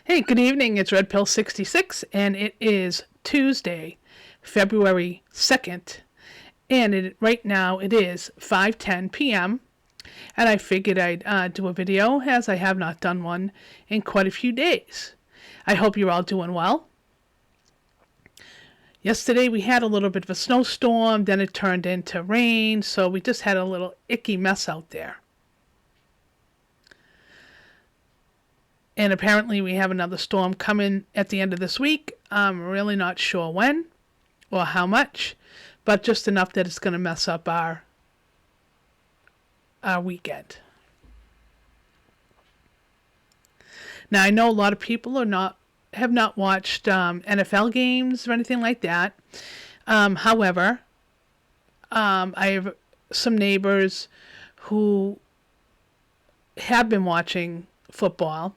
Hey, good evening. It's Red Pill 66, and it is Tuesday, February 2nd. And right now it is 5:10 p.m. And I figured I'd do a video, as I have not done one in quite a few days. I hope you're all doing well. Yesterday we had a little bit of a snowstorm, then it turned into rain, so we just had a little icky mess out there. And apparently we have another storm coming at the end of this week. I'm really not sure when or how much, but just enough that it's going to mess up our weekend. Now, I know a lot of people have not watched NFL games or anything like that. However, I have some neighbors who have been watching football.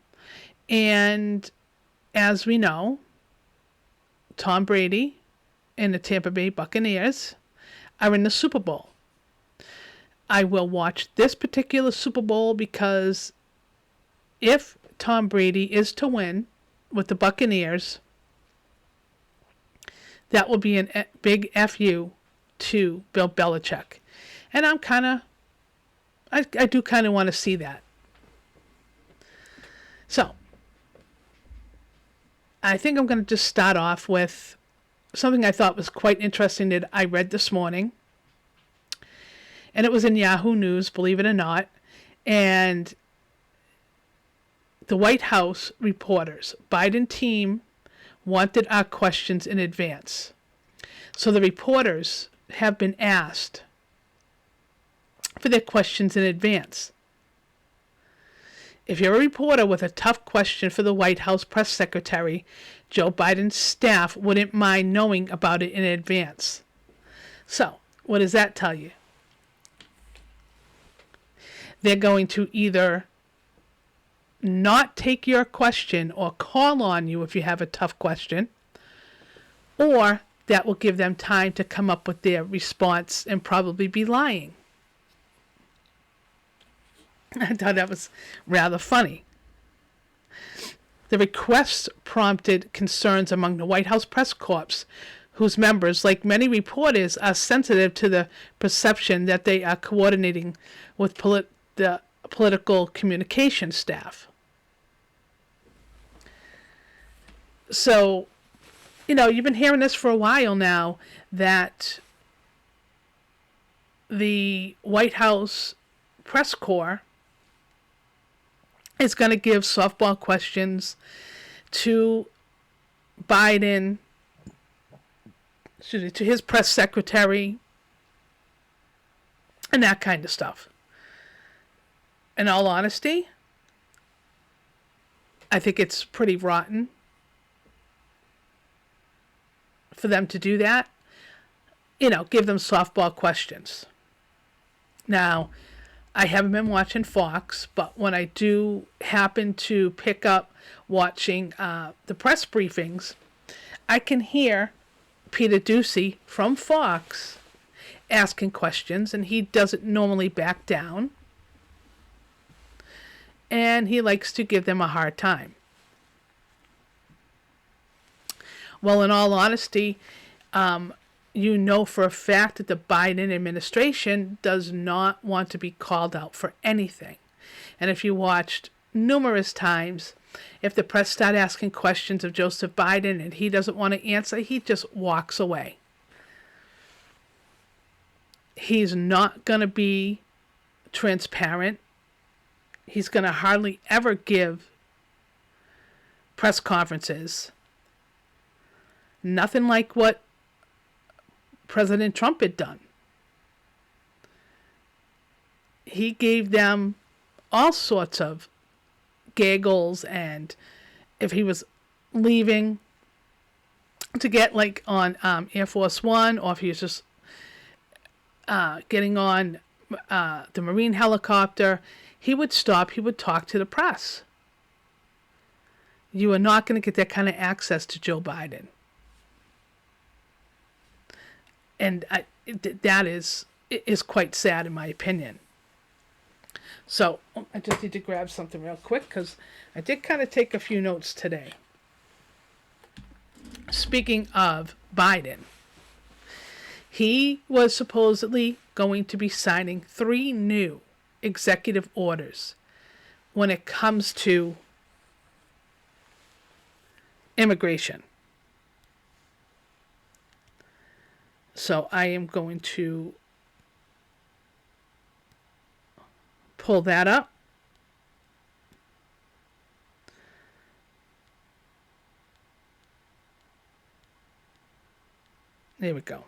And as we know, Tom Brady and the Tampa Bay Buccaneers are in the Super Bowl. I will watch this particular Super Bowl because if Tom Brady is to win with the Buccaneers, that will be a big FU to Bill Belichick. And I do kind of want to see that. So, I think I'm going to just start off with something I thought was quite interesting that I read this morning. And it was in Yahoo News, believe it or not. And the White House reporters, Biden team, wanted our questions in advance. So the reporters have been asked for their questions in advance. If you're a reporter with a tough question for the White House press secretary, Joe Biden's staff wouldn't mind knowing about it in advance. So, what does that tell you? They're going to either not take your question or call on you if you have a tough question, or that will give them time to come up with their response and probably be lying. I thought that was rather funny. The request prompted concerns among the White House press corps, whose members, like many reporters, are sensitive to the perception that they are coordinating with the political communication staff. So, you've been hearing this for a while now, that the White House press corps is going to give softball questions to Biden, to his press secretary, and that kind of stuff. In all honesty, I think it's pretty rotten for them to do that. Give them softball questions. Now, I haven't been watching Fox, but when I do happen to pick up watching the press briefings, I can hear Peter Doocy from Fox asking questions, and he doesn't normally back down. And he likes to give them a hard time. Well, in all honesty, you know for a fact that the Biden administration does not want to be called out for anything. And if you watched numerous times, if the press start asking questions of Joseph Biden and he doesn't want to answer, he just walks away. He's not going to be transparent. He's going to hardly ever give press conferences. Nothing like what President Trump had done. He gave them all sorts of giggles, and if he was leaving to get on Air Force One, or if he was just getting on the Marine helicopter, he would stop, he would talk to the press. You are not going to get that kind of access to Joe Biden. And that is quite sad in my opinion. So I just need to grab something real quick because I did kind of take a few notes today. Speaking of Biden, he was supposedly going to be signing 3 new executive orders when it comes to immigration. So I am going to pull that up. There we go.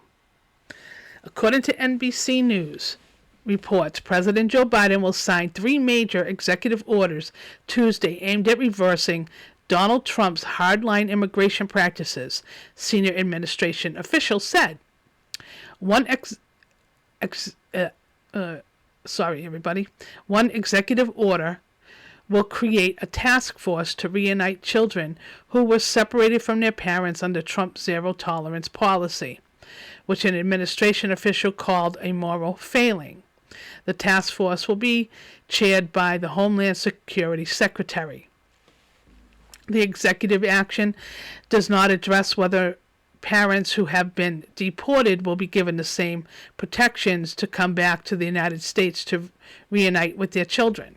According to NBC News reports, President Joe Biden will sign 3 major executive orders Tuesday aimed at reversing Donald Trump's hardline immigration practices, senior administration officials said. One executive order will create a task force to reunite children who were separated from their parents under Trump's zero-tolerance policy, which an administration official called a moral failing. The task force will be chaired by the Homeland Security Secretary. The executive action does not address whether parents who have been deported will be given the same protections to come back to the United States to reunite with their children.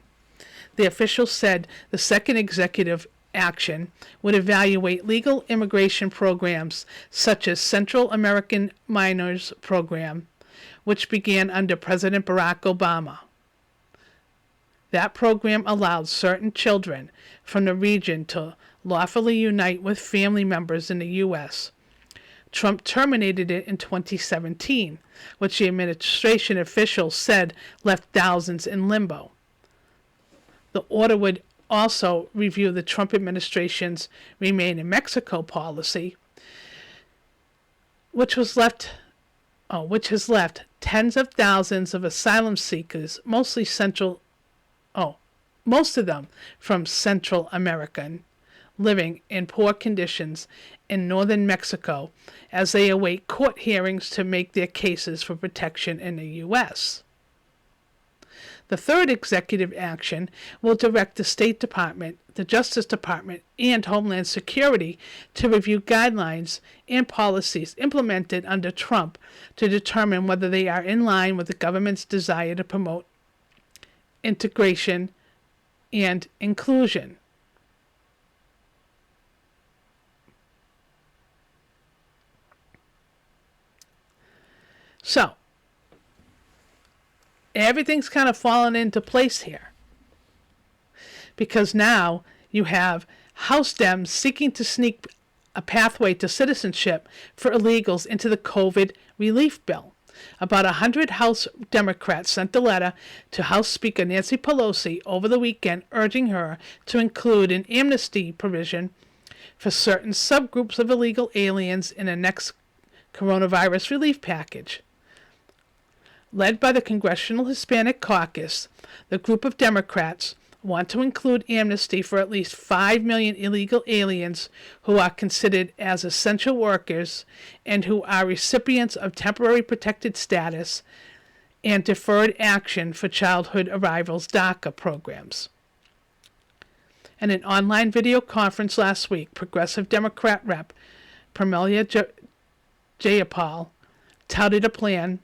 The official said the second executive action would evaluate legal immigration programs such as Central American Minors Program, which began under President Barack Obama. That program allowed certain children from the region to lawfully unite with family members in the U.S. Trump terminated it in 2017, which the administration officials said left thousands in limbo. The order would also review the Trump administration's Remain in Mexico policy, which has left tens of thousands of asylum seekers, most of them from Central American, living in poor conditions in northern Mexico as they await court hearings to make their cases for protection in the U.S. The third executive action will direct the State Department, the Justice Department, and Homeland Security to review guidelines and policies implemented under Trump to determine whether they are in line with the government's desire to promote integration and inclusion. So, everything's kind of fallen into place here. Because now you have House Dems seeking to sneak a pathway to citizenship for illegals into the COVID relief bill. About 100 House Democrats sent a letter to House Speaker Nancy Pelosi over the weekend urging her to include an amnesty provision for certain subgroups of illegal aliens in the next coronavirus relief package. Led by the Congressional Hispanic Caucus, the group of Democrats want to include amnesty for at least 5 million illegal aliens who are considered as essential workers and who are recipients of temporary protected status and deferred action for childhood arrivals DACA programs. In an online video conference last week, Progressive Democrat Rep. Pramila Jayapal touted a plan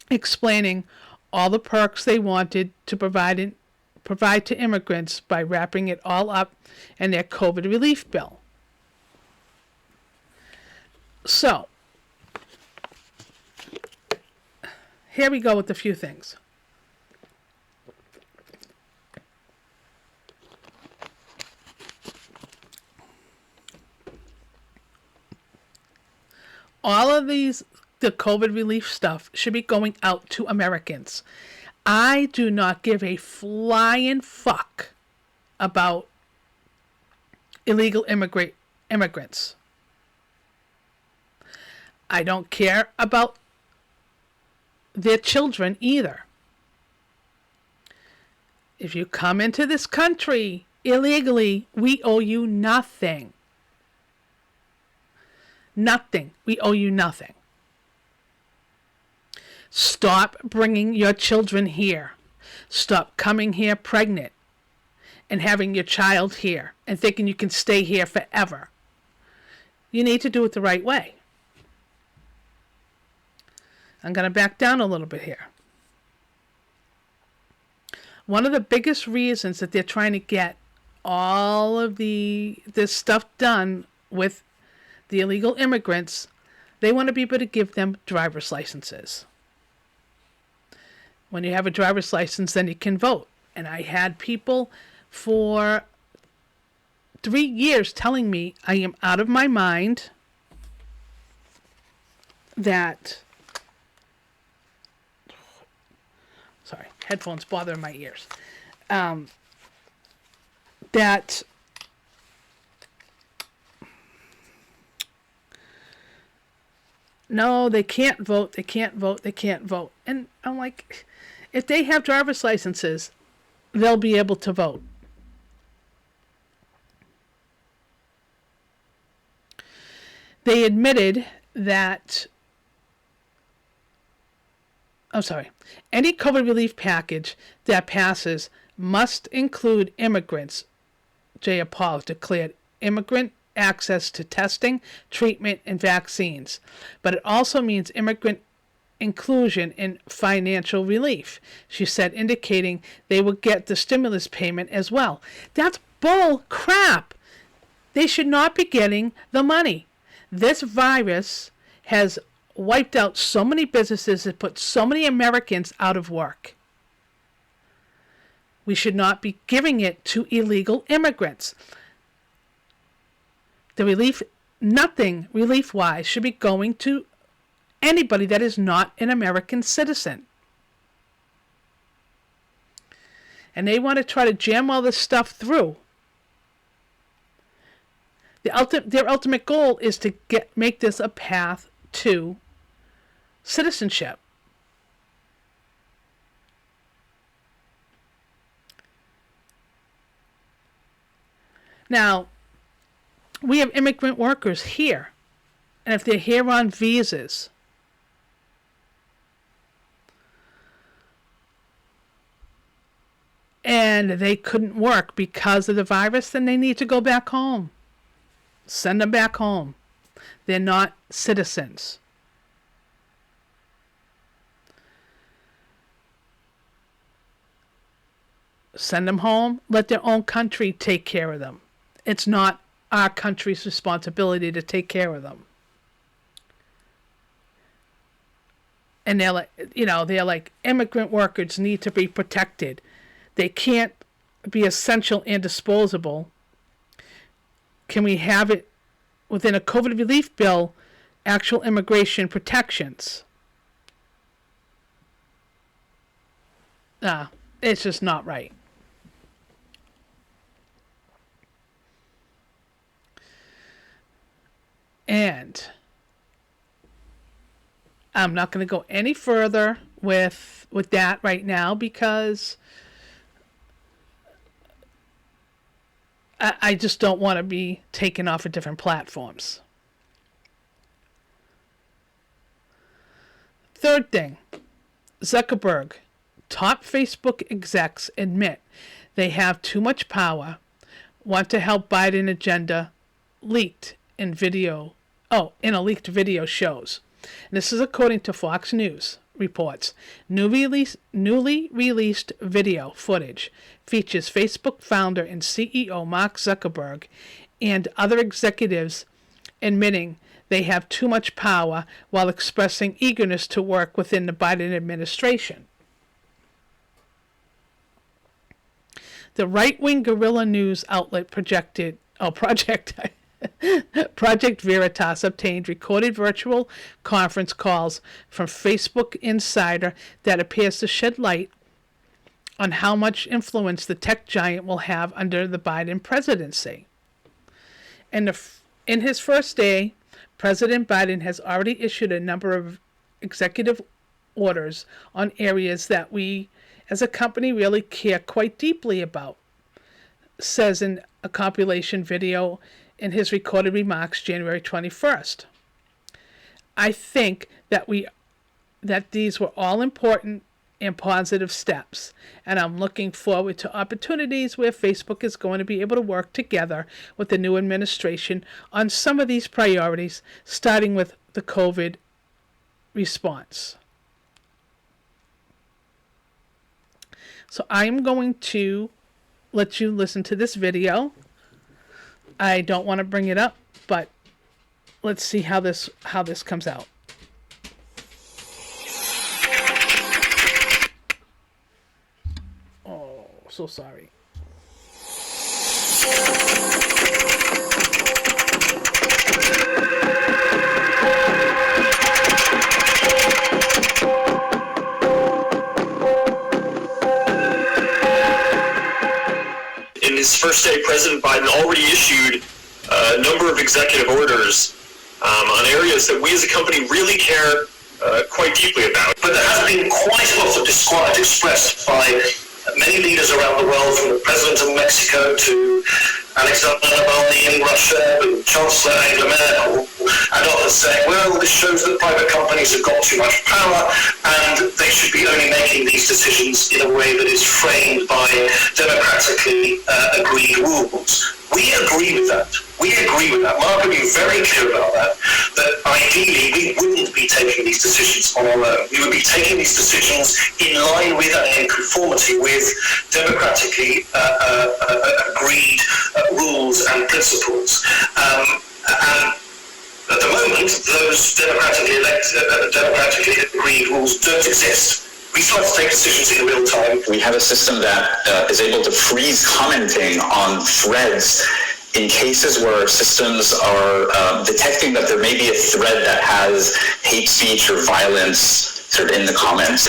explaining all the perks they wanted to provide to immigrants by wrapping it all up in their COVID relief bill. So, here we go with a few things. All of the COVID relief stuff should be going out to Americans. I do not give a flying fuck about illegal immigrants. I don't care about their children either. If you come into this country illegally, we owe you nothing. Nothing. We owe you nothing. Stop bringing your children here. Stop coming here pregnant and having your child here and thinking you can stay here forever. You need to do it the right way. I'm going to back down a little bit here. One of the biggest reasons that they're trying to get all of this stuff done with the illegal immigrants, they want to be able to give them driver's licenses. When you have a driver's license, then you can vote. And I had people for 3 years telling me I am out of my mind, that, sorry, headphones bother my ears, that no, they can't vote, they can't vote, they can't vote. And I'm like, if they have driver's licenses, they'll be able to vote. They admitted that, any COVID relief package that passes must include immigrants, Jayapal declared, immigrant access to testing, treatment, and vaccines. But it also means immigrant inclusion in financial relief, she said, indicating they will get the stimulus payment as well. That's bull crap. They should not be getting the money. This virus has wiped out so many businesses and put so many Americans out of work. We should not be giving it to illegal immigrants. The relief, nothing relief-wise, should be going to anybody that is not an American citizen. And they want to try to jam all this stuff through. Their ultimate goal is to make this a path to citizenship. Now, we have immigrant workers here, and if they're here on visas, and they couldn't work because of the virus, then they need to go back home. Send them back home. They're not citizens. Send them home. Let their own country take care of them. It's not our country's responsibility to take care of them. And they're like, immigrant workers need to be protected. They can't be essential and disposable. Can we have it within a COVID relief bill, actual immigration protections? It's just not right. And I'm not going to go any further with that right now, because I just don't want to be taken off of different platforms. Third thing, Zuckerberg, top Facebook execs admit they have too much power, want to help Biden agenda leaked in a leaked video shows. And this is according to Fox News reports. Newly released video footage features Facebook founder and CEO Mark Zuckerberg and other executives admitting they have too much power while expressing eagerness to work within the Biden administration. The right-wing guerrilla news outlet Project Veritas obtained recorded virtual conference calls from Facebook insider that appears to shed light on how much influence the tech giant will have under the Biden presidency. In his first day, President Biden has already issued a number of executive orders on areas that we as a company really care quite deeply about, says in a compilation video in his recorded remarks January 21st. I think that these were all important and positive steps. And I'm looking forward to opportunities where Facebook is going to be able to work together with the new administration on some of these priorities, starting with the COVID response. So I'm going to let you listen to this video. I don't want to bring it up, but let's see how this comes out. Oh, so sorry. In his first day, President Biden already issued a number of executive orders on areas that we as a company really care quite deeply about. But there has been quite a lot of disquiet expressed by many leaders around the world, from the President of Mexico to Alexander Navalny in Russia, and Chancellor Angela Merkel, and others saying, well, this shows that private companies have got too much power and they should be only making these decisions in a way that is framed by democratically agreed rules. We agree with that. We agree with that. Mark has been very clear about that ideally we wouldn't be taking these decisions on our own. We would be taking these decisions in line with and in conformity with democratically agreed rules and principles. And at the moment, those democratically agreed rules don't exist. We still have to take decisions in real time. We have a system that is able to freeze commenting on threads in cases where our systems are detecting that there may be a thread that has hate speech or violence sort of in the comments.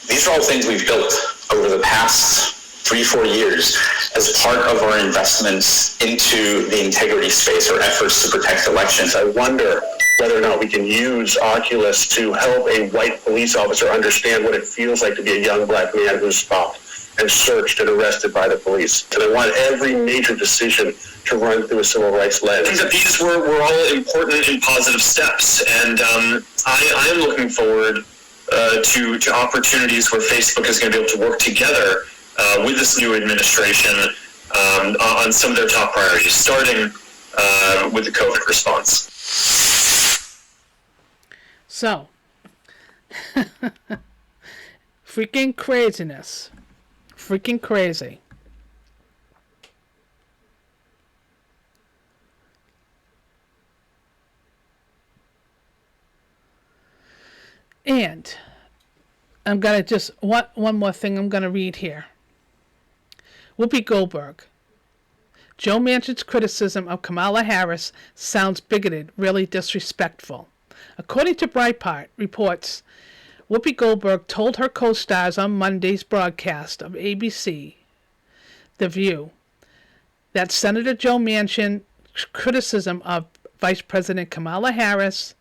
These are all things we've built over the past 3-4 years as part of our investments into the integrity space or efforts to protect elections. I wonder whether or not we can use Oculus to help a white police officer understand what it feels like to be a young black man who's stopped and searched and arrested by the police. And I want every major decision to run through a civil rights lens. I think that these were all important and positive steps, and I am looking forward to opportunities where Facebook is going to be able to work together with this new administration on some of their top priorities, starting with the COVID response. So, freaking craziness. Freaking crazy. And I'm going to just, one more thing I'm going to read here. Whoopi Goldberg. Joe Manchin's criticism of Kamala Harris sounds bigoted, really disrespectful. According to Breitbart reports, Whoopi Goldberg told her co-stars on Monday's broadcast of ABC, The View, that Senator Joe Manchin's criticism of Vice President Kamala Harris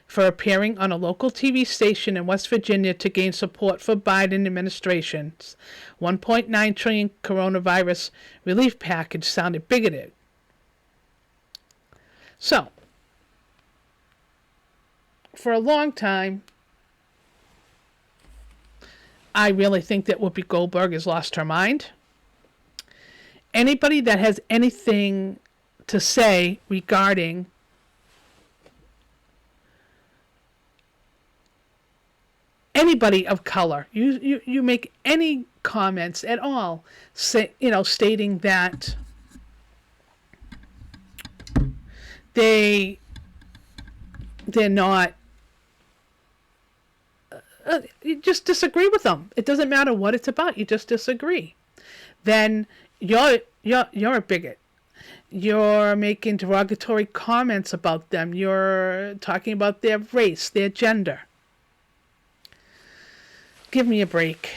for appearing on a local TV station in West Virginia to gain support for Biden administration's $1.9 trillion coronavirus relief package sounded bigoted. So, for a long time, I really think that Whoopi Goldberg has lost her mind. Anybody that has anything to say regarding anybody of color, you make any comments at all, say, stating that they're not, you just disagree with them. It doesn't matter what it's about. You just disagree. Then you're a bigot. You're making derogatory comments about them. You're talking about their race, their gender. Give me a break.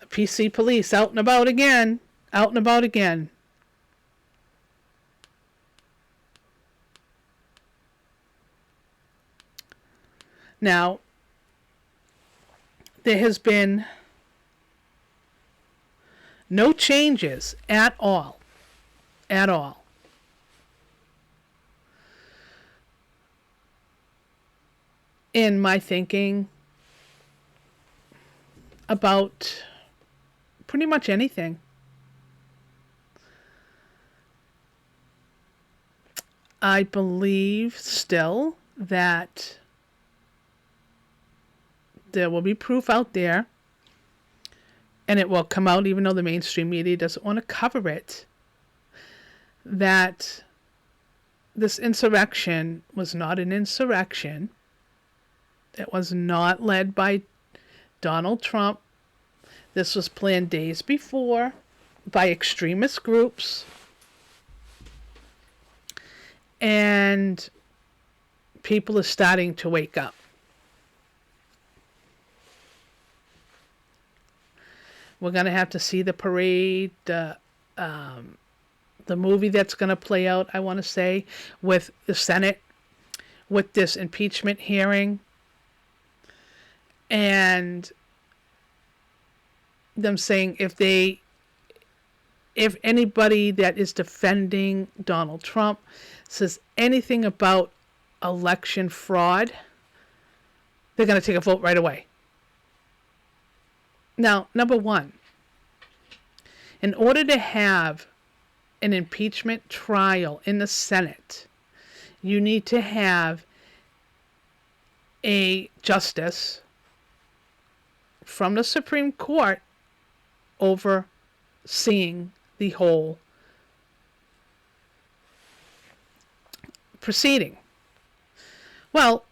PC police out and about again. Out and about again. Now, there has been no changes at all. At all. in my thinking about pretty much anything. I believe still that there will be proof out there, and it will come out even though the mainstream media doesn't want to cover it, that this insurrection was not an insurrection. It was not led by Donald Trump. This was planned days before by extremist groups. And people are starting to wake up. We're going to have to see the parade, the movie that's going to play out, I want to say, with the Senate, with this impeachment hearing, and them saying if anybody that is defending Donald Trump says anything about election fraud, they're going to take a vote right away. Now, number one, in order to have an impeachment trial in the Senate, you need to have a justice from the Supreme Court overseeing the whole proceeding. Well,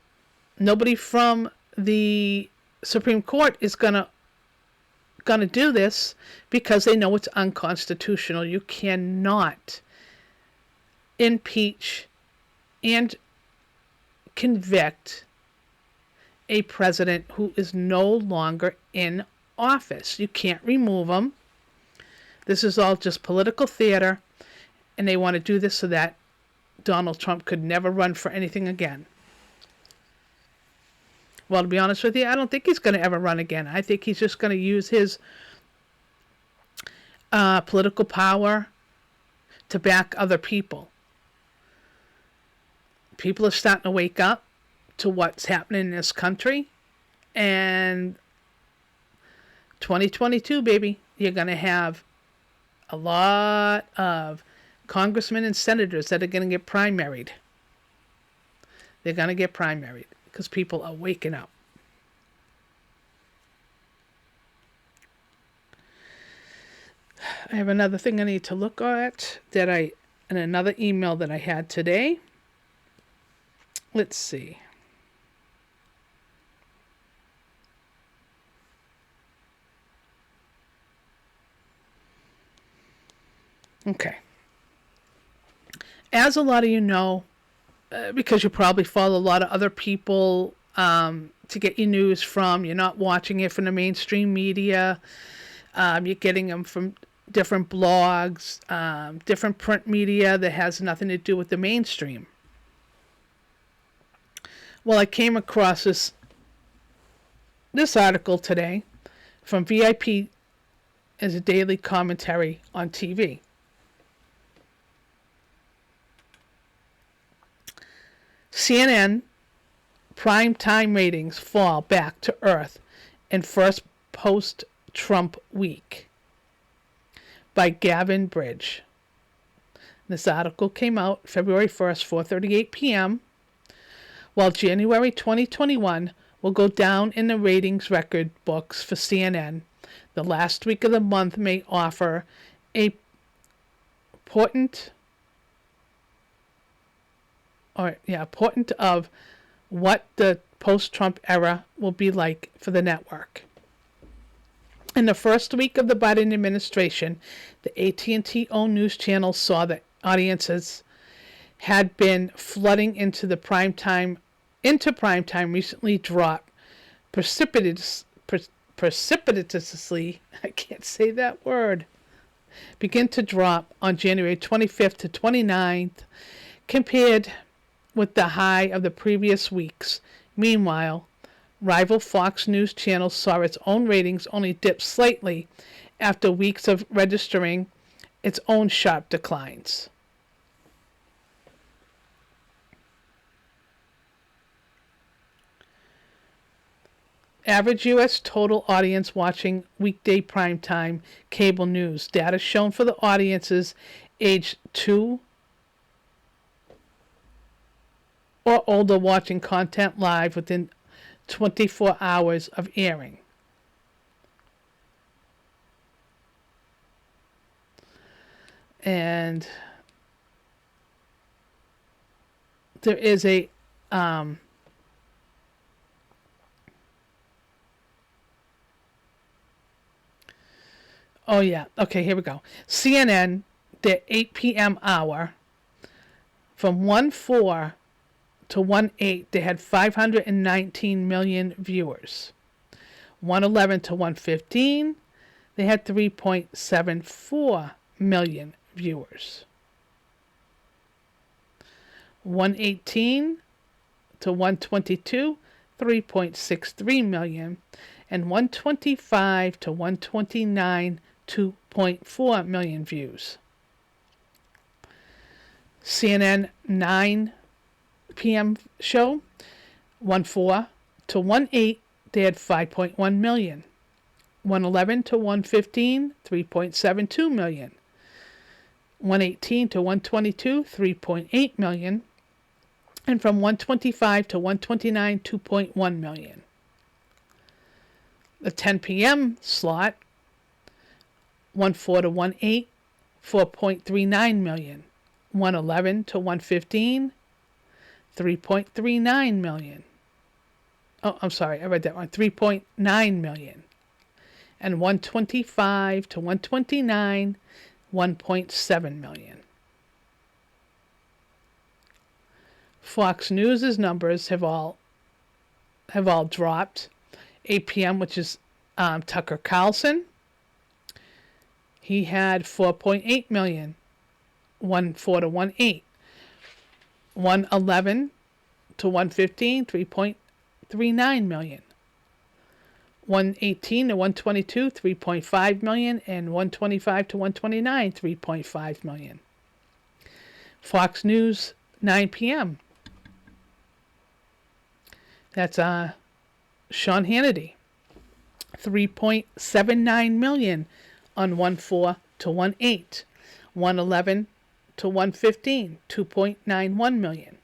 nobody from the Supreme Court is gonna do this because they know it's unconstitutional. You cannot impeach and convict a president who is no longer in office. You can't remove him. This is all just political theater, and they want to do this so that Donald Trump could never run for anything again. Well, to be honest with you, I don't think he's going to ever run again. I think he's just going to use his political power to back other people. People are starting to wake up to what's happening in this country. And 2022, baby, you're going to have a lot of congressmen and senators that are going to get primaried. They're going to get primaried because people are waking up. I have another thing I need to look at in another email that I had today. Let's see. Okay. As a lot of you know, because you probably follow a lot of other people to get your news from, you're not watching it from the mainstream media. You're getting them from different blogs, different print media that has nothing to do with the mainstream. Well, I came across this article today from VIP as a daily commentary on TV. CNN primetime ratings fall back to earth in first post-Trump week by Gavin Bridge. This article came out February 1st, 4:38 p.m., while January 2021 will go down in the ratings record books for CNN. The last week of the month may offer a portent of what the post-Trump era will be like for the network. In the first week of the Biden administration, the AT&T owned news channels saw that audiences had been flooding into primetime recently dropped precipitously, I can't say that word, begin to drop on January 25th to 29th, compared with the high of the previous weeks. Meanwhile, rival Fox News channel saw its own ratings only dip slightly after weeks of registering its own sharp declines. Average U.S. total audience watching weekday primetime cable news. Data shown for the audiences aged 2 or older watching content live within 24 hours of airing. And there is a oh yeah, okay, here we go. CNN, the 8 p.m. hour, from 1/4 to 1/8, they had 519 million viewers. 1:11 to 1:15, they had 3.74 million viewers. 1:18 to 1:22, 3.63 million, and 1:25 to 1:29, 2.4 million views. CNN 9 p.m. show, 1/4 to 1/8, they had 5.1 million. 1:11 to 1:15, 3.72 million. 1:18 to 1:22, 3.8 million. And from 1:25 to 1:29, 2.1 million. The 10 p.m. slot, 1/4 to 1/8, 4.39 million. 1:11 to 1:15, 3.39 million. Oh, I'm sorry, I read that wrong. 3.9 million. And 1:25 to 1:29, 1.7 million. Fox News' numbers have all dropped. 8 p.m., which is Tucker Carlson. He had 4.8 million. 1/4 to 1/8. 1:11 to 1:15, 3.39 million. 1:18 to 1:22, 3.5 million, and 1:25 to 1:29, 3.5 million. Fox News, 9 p.m. That's Sean Hannity, 3.79 million on 1/4 to 1/8. 1:11 to 1:15, 2.91 million.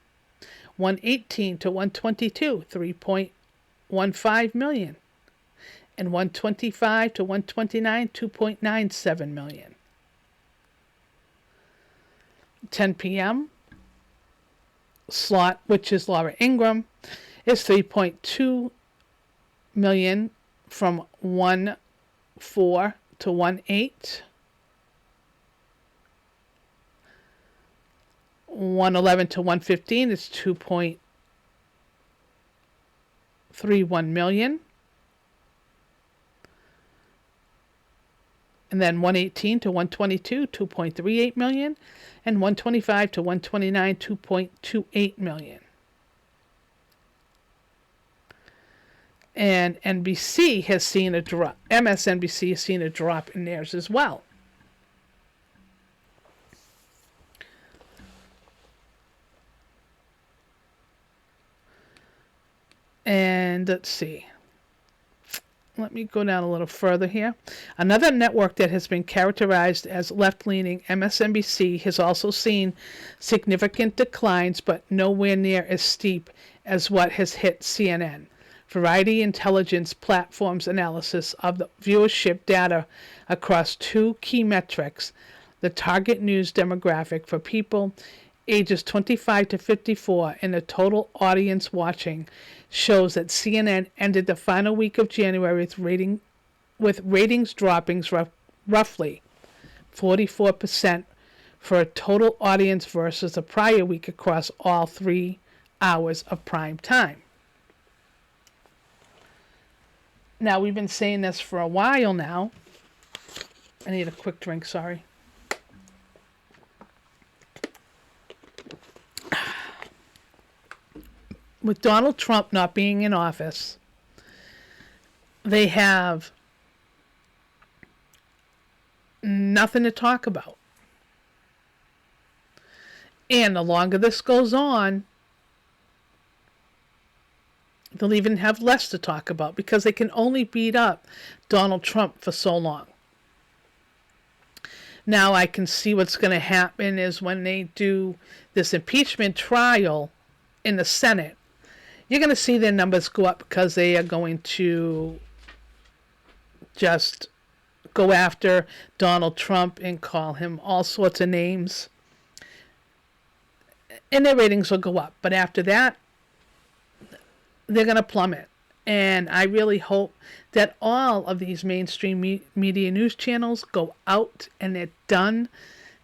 1:18 to 1:22, 3.15 million. And 1:25 to 1:29, 2.97 million. 10 p.m. slot, which is Laura Ingraham, is 3.2 million from 1/4 to 1/8. 1:11 to 1:15 is 2.31 million. And then 1:18 to 1:22, 2.38 million. And 1:25 to 1:29, 2.28 million. And NBC has seen a drop. MSNBC has seen a drop in theirs as well. And let's see. Let me go down a little further here. Another network that has been characterized as left-leaning, MSNBC, has also seen significant declines, but nowhere near as steep as what has hit CNN. Variety Intelligence Platform's analysis of the viewership data across two key metrics, the target news demographic for people ages 25 to 54 and the total audience watching, shows that CNN ended the final week of January with ratings dropping roughly 44% for a total audience versus the prior week across all 3 hours of prime time. Now, we've been saying this for a while now. I need a quick drink, sorry. With Donald Trump not being in office, they have nothing to talk about. And the longer this goes on, They'll even have less to talk about because they can only beat up Donald Trump for so long. Now I can see what's going to happen is when they do this impeachment trial in the Senate, you're going to see their numbers go up because they are going to just go after Donald Trump and call him all sorts of names. And their ratings will go up. But after that, they're going to plummet. And I really hope that all of these mainstream media news channels go out and they're done,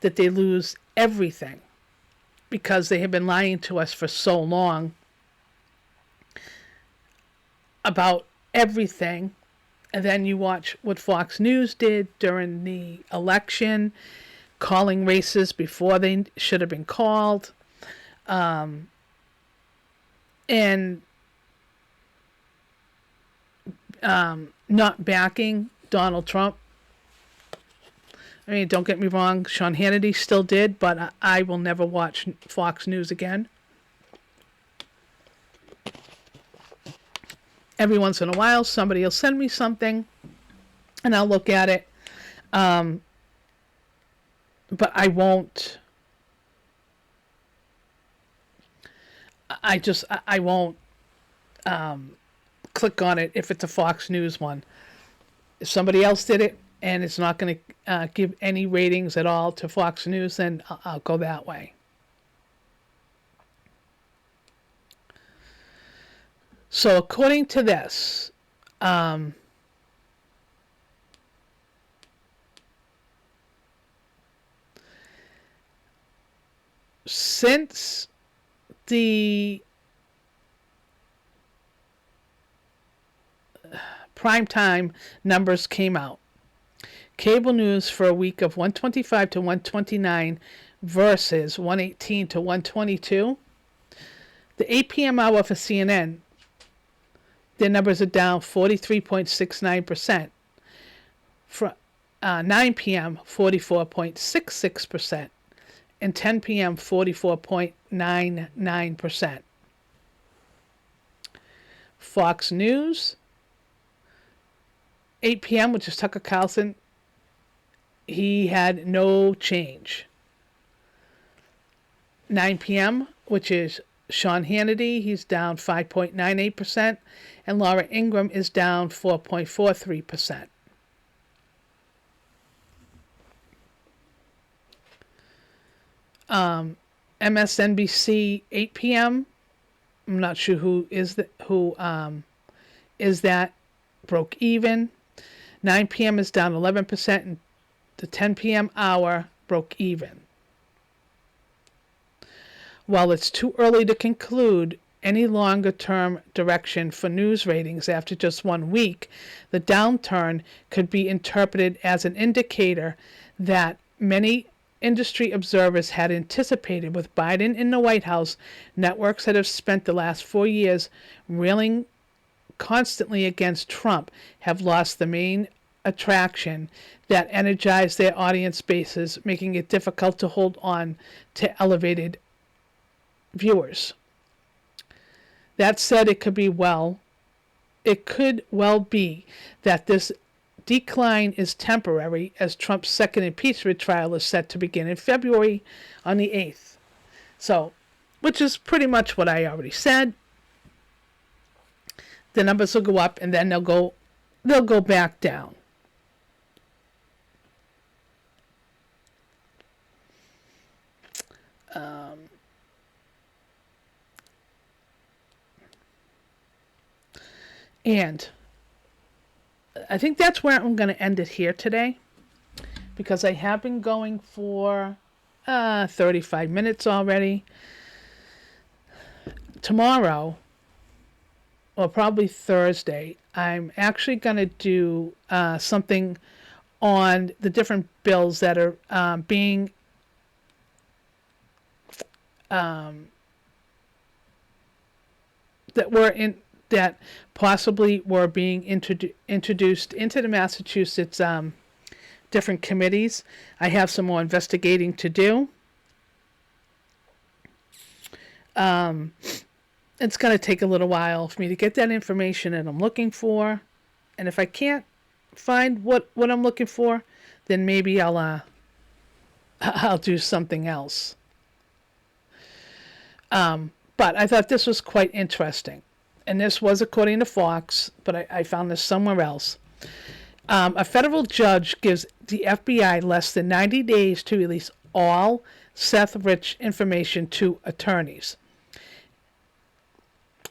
that they lose everything because they have been lying to us for so long about everything. And then you watch what Fox News did during the election, calling races before they should have been called. And not backing Donald Trump. I mean, don't get me wrong, Sean Hannity still did, but I will never watch Fox News again. Every once in a while, somebody will send me something, and I'll look at it. But I won't. I won't click on it if it's a Fox News one. If somebody else did it and it's not going to give any ratings at all to Fox News, then I'll go that way. So according to this, since the primetime numbers came out, cable news for a week of 125 to 129 versus 118 to 122. The 8 p.m. hour for CNN, their numbers are down 43.69%. For 9 p.m., 44.66%. And 10 p.m., 44.99%. Fox News, 8 p.m., which is Tucker Carlson, he had no change. 9 p.m., which is Sean Hannity, he's down 5.98%, and Laura Ingraham is down 4.43%. MSNBC, 8 p.m., I'm not sure who is that, broke even. 9 p.m. is down 11%, and the 10 p.m. hour broke even. While it's too early to conclude any longer-term direction for news ratings after just 1 week, the downturn could be interpreted as an indicator that many industry observers had anticipated. With Biden in the White House, networks that have spent the last 4 years railing constantly against Trump have lost the main attraction that energized their audience bases, making it difficult to hold on to elevated viewers. That said, it could well be that this decline is temporary, as Trump's second impeachment trial is set to begin in February on the 8th. So, which is pretty much what I already said. The numbers will go up and then they'll go back down. And I think that's where I'm going to end it here today, because I have been going for 35 minutes already. Tomorrow, or probably Thursday, I'm actually going to do something on the different bills that are being that possibly were being introduced into the Massachusetts different committees. I have some more investigating to do. it's going to take a little while for me to get that information that I'm looking for. And if I can't find what I'm looking for, then maybe I'll do something else. But I thought this was quite interesting. And this was according to Fox, but I found this somewhere else. A federal judge gives the FBI less than 90 days to release all Seth Rich information to attorneys.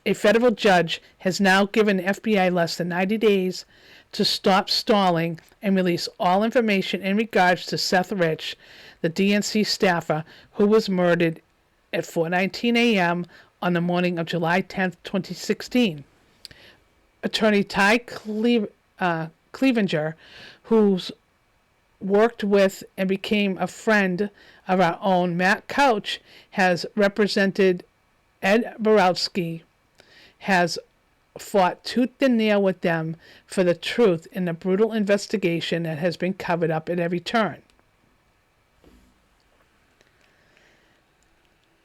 A federal judge has now given the FBI less than 90 days to stop stalling and release all information in regards to Seth Rich, the DNC staffer who was murdered at 4:19 a.m. on the morning of July 10, 2016. Attorney Ty Clevenger, who's worked with and became a friend of our own Matt Couch, has represented Ed Borowski, has fought tooth and nail with them for the truth in the brutal investigation that has been covered up at every turn.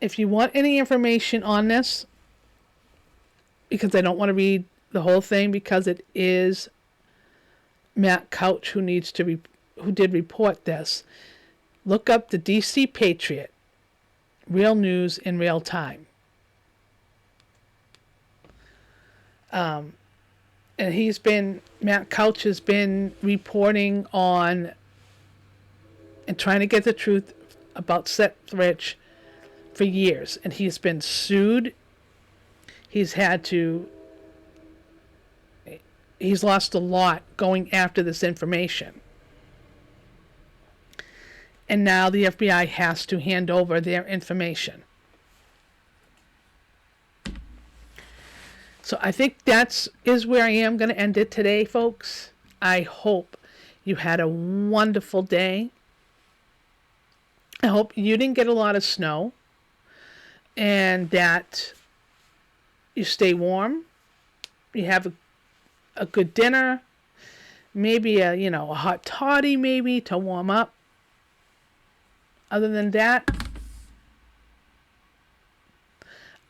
If you want any information on this, because I don't want to read the whole thing because it is Matt Couch who did report this, look up the DC Patriot, real news in real time. And Matt Couch has been reporting on and trying to get the truth about Seth Rich for years. And he's been sued. He's lost a lot going after this information. And now the FBI has to hand over their information. So I think is where I am going to end it today, folks. I hope you had a wonderful day. I hope you didn't get a lot of snow and that you stay warm. You have a good dinner, maybe a hot toddy maybe to warm up. Other than that,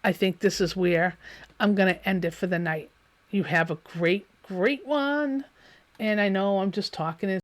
I think this is where I'm going to end it for the night. You have a great, great one. And I know I'm just talking